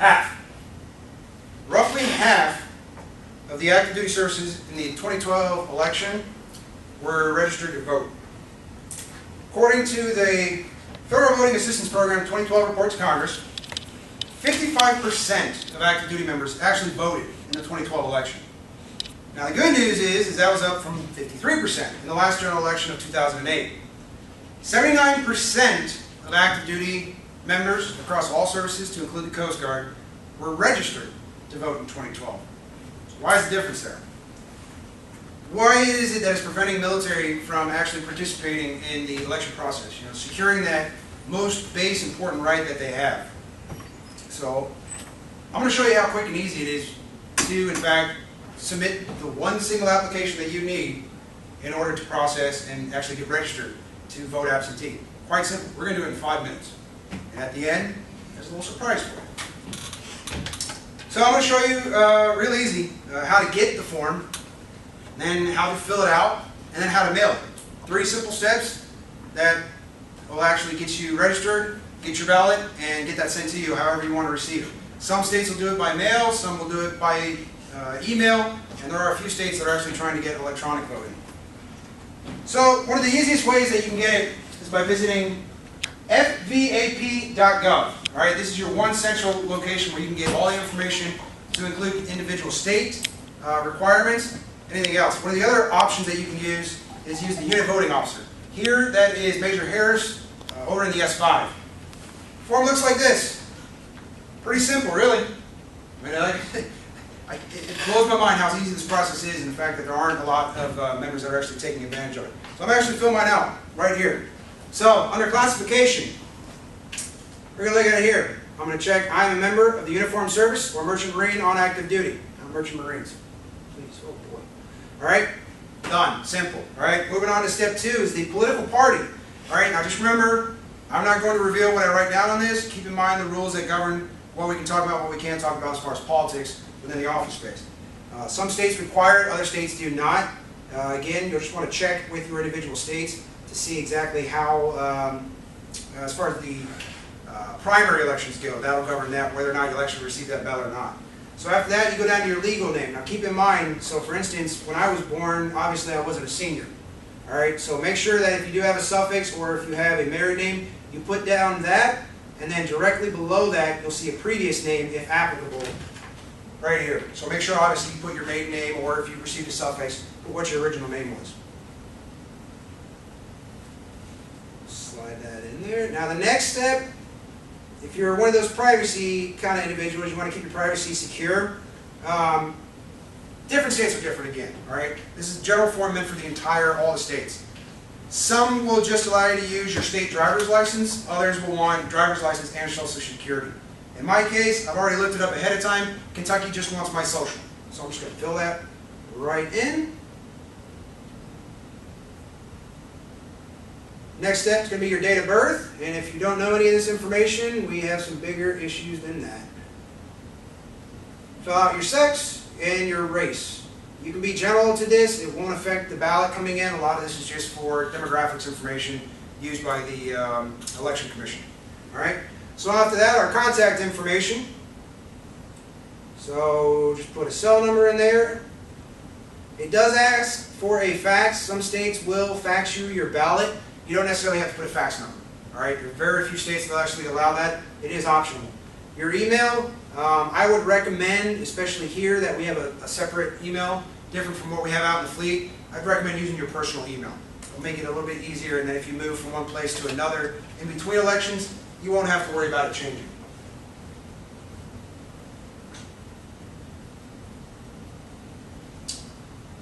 Half. Roughly half of the active duty services in the 2012 election were registered to vote. According to the Federal Voting Assistance Program 2012 report to Congress, 55% of active duty members actually voted in the 2012 election. Now the good news is that was up from 53% in the last general election of 2008. 79% of active duty members across all services, to include the Coast Guard, were registered to vote in 2012. So why is the difference there? Why is it that it's preventing military from actually participating in the election process? You know, securing that most base important right that they have. So I'm going to show you how quick and easy it is to, in fact, submit the one single application that you need in order to process and actually get registered to vote absentee. Quite simple. We're going to do it in 5 minutes. And at the end, there's a little surprise for you. So I'm going to show you real easy how to get the form, then how to fill it out, and then how to mail it. 3 simple steps that will actually get you registered, get your ballot, and get that sent to you however you want to receive it. Some states will do it by mail, some will do it by email, and there are a few states that are actually trying to get electronic voting. So one of the easiest ways that you can get it is by visiting fvap.gov. Alright, this is your one central location where you can get all the information to include individual state requirements, anything else. One of the other options that you can use is use the unit voting officer. Here, that is Major Harris over in the S5. Form looks like this. Pretty simple, really. I mean, it blows my mind how easy this process is, and the fact that there aren't a lot of members that are actually taking advantage of it. So I'm actually filling mine out right here. So under classification, we're going to look at it here. I'm going to check I am a member of the uniformed service or merchant marine on active duty. I'm merchant marines. Please, oh boy. All right, done. Simple. All right, moving on to step 2 is the political party. All right, now just remember, I'm not going to reveal what I write down on this. Keep in mind the rules that govern what we can talk about, what we can't talk about as far as politics within the office space. Some states require it, other states do not. Again, you'll just want to check with your individual states to see exactly how, as far as the primary elections go, that'll govern that, whether or not you'll actually receive that ballot or not. So after that, you go down to your legal name. Now keep in mind, so for instance, when I was born, obviously I wasn't a senior. All right, so make sure that if you do have a suffix or if you have a married name, you put down that, and then directly below that, you'll see a previous name, if applicable, right here. So make sure, obviously, you put your maiden name, or if you received a suffix, put what your original name was. Slide that in there. Now the next step, if you're one of those privacy kind of individuals, you want to keep your privacy secure. Different states are different again, all right? This is general form meant for all the states. Some will just allow you to use your state driver's license. Others will want driver's license and social security. In my case, I've already looked it up ahead of time. Kentucky just wants my social. So I'm just going to fill that right in. Next step is going to be your date of birth. And if you don't know any of this information, we have some bigger issues than that. Fill out your sex and your race. You can be general to this. It won't affect the ballot coming in. A lot of this is just for demographics information used by the Election Commission. All right. So after that, our contact information. So just put a cell number in there. It does ask for a fax. Some states will fax you your ballot. You don't necessarily have to put a fax number. All right. There are very few states that actually allow that. It is optional. Your email, I would recommend, especially here, that we have a separate email, different from what we have out in the fleet. I'd recommend using your personal email. It'll make it a little bit easier, and then if you move from one place to another in between elections, you won't have to worry about it changing.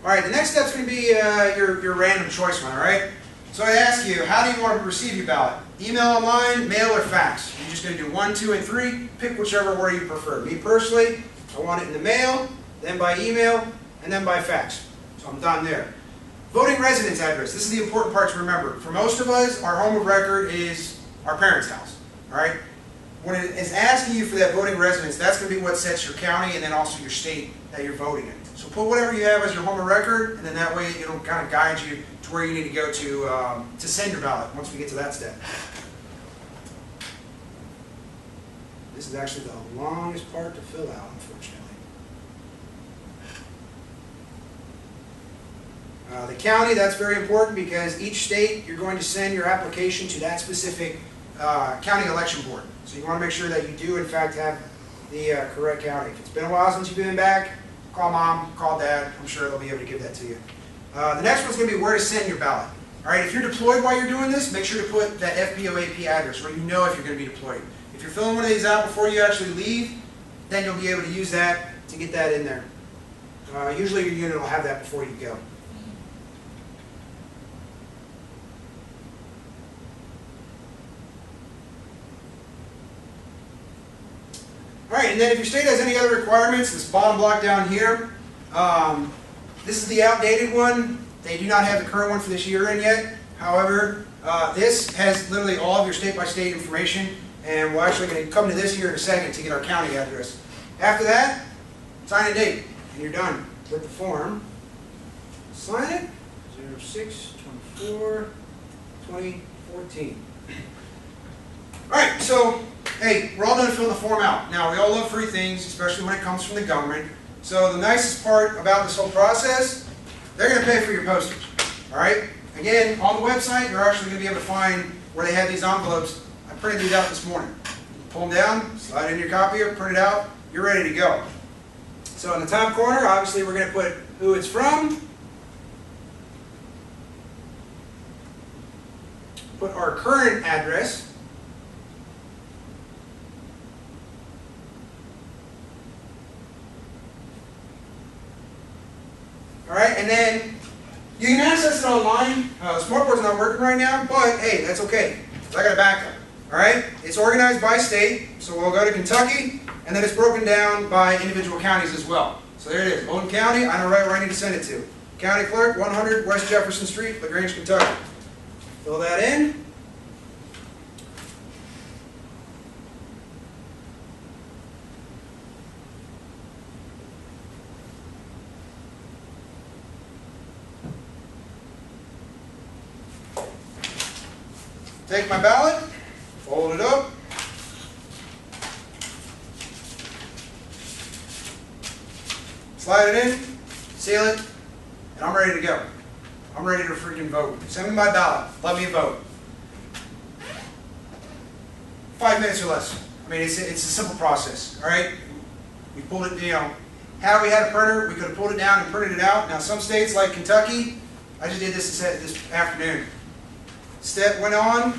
All right, the next step is going to be your random choice one, all right? So I ask you, how do you want to receive your ballot? Email, online, mail, or fax? You're just going to do 1, 2, and 3. Pick whichever order you prefer. Me personally, I want it in the mail, then by email, and then by fax. So I'm done there. Voting residence address. This is the important part to remember. For most of us, our home of record is our parents' house. All right? When it is asking you for that voting residence, that's going to be what sets your county and then also your state that you're voting in. So put whatever you have as your home of record, and then that way it'll kind of guide you to where you need to go to send your ballot once we get to that step. This is actually the longest part to fill out, unfortunately. The county, that's very important because each state you're going to send your application to that specific county election board. So you want to make sure that you do in fact have the correct county. If it's been a while since you've been back, call mom, call dad. I'm sure they'll be able to give that to you. The next one's going to be where to send your ballot. All right, if you're deployed while you're doing this, make sure to put that FBOAP address where you know if you're going to be deployed. If you're filling one of these out before you actually leave, then you'll be able to use that to get that in there. Usually your unit will have that before you go. All right, and then if your state has any other requirements, this bottom block down here, this is the outdated one. They do not have the current one for this year in yet. However, this has literally all of your state-by-state information, and we're actually going to come to this here in a second to get our county address. After that, sign and date, and you're done with the form. Sign it, 06/24/2014. All right, so, hey, we're all done filling the form out. Now, we all love free things, especially when it comes from the government. So the nicest part about this whole process, they're going to pay for your postage. All right? Again, on the website, you're actually going to be able to find where they have these envelopes. I printed these out this morning. Pull them down, slide it in your copier, print it out, you're ready to go. So in the top corner, obviously we're going to put who it's from, put our current address, all right, and then you can access it online. Smartboard's not working right now, but hey, that's okay. I got a backup. All right, it's organized by state, so we'll go to Kentucky, and then it's broken down by individual counties as well. So there it is, Bowdoin County. I know right where I need to send it to. County Clerk, 100 West Jefferson Street, LaGrange, Kentucky. Fill that in. Take my ballot, fold it up, slide it in, seal it, and I'm ready to go. I'm ready to freaking vote. Send me my ballot. Let me vote. 5 minutes or less. I mean, it's a simple process, all right? We pulled it, had we had a printer, we could have pulled it down and printed it out. Now, some states like Kentucky, I just did this afternoon. Step went on,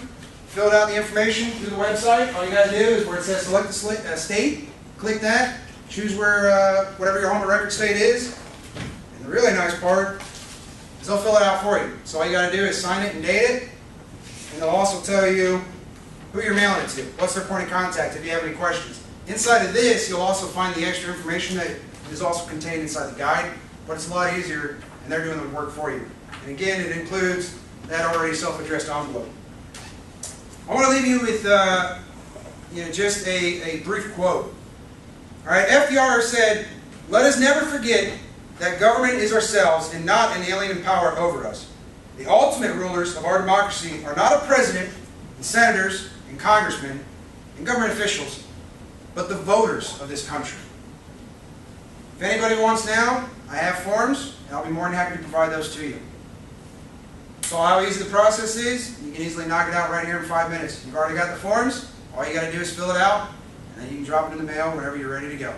filled out the information through the website. All you got to do is where it says select a state, click that, choose where whatever your home of record state is. And the really nice part is they'll fill it out for you. So all you got to do is sign it and date it, and they'll also tell you who you're mailing it to, what's their point of contact if you have any questions. Inside of this, you'll also find the extra information that is also contained inside the guide, but it's a lot easier, and they're doing the work for you. And again, it includes that already self-addressed envelope. I want to leave you with just a brief quote. All right, FDR said, "Let us never forget that government is ourselves and not an alien in power over us. The ultimate rulers of our democracy are not a president and senators and congressmen and government officials, but the voters of this country." If anybody wants now, I have forms, and I'll be more than happy to provide those to you. So how easy the process is, you can easily knock it out right here in 5 minutes. You've already got the forms, all you got to do is fill it out, and then you can drop it in the mail whenever you're ready to go.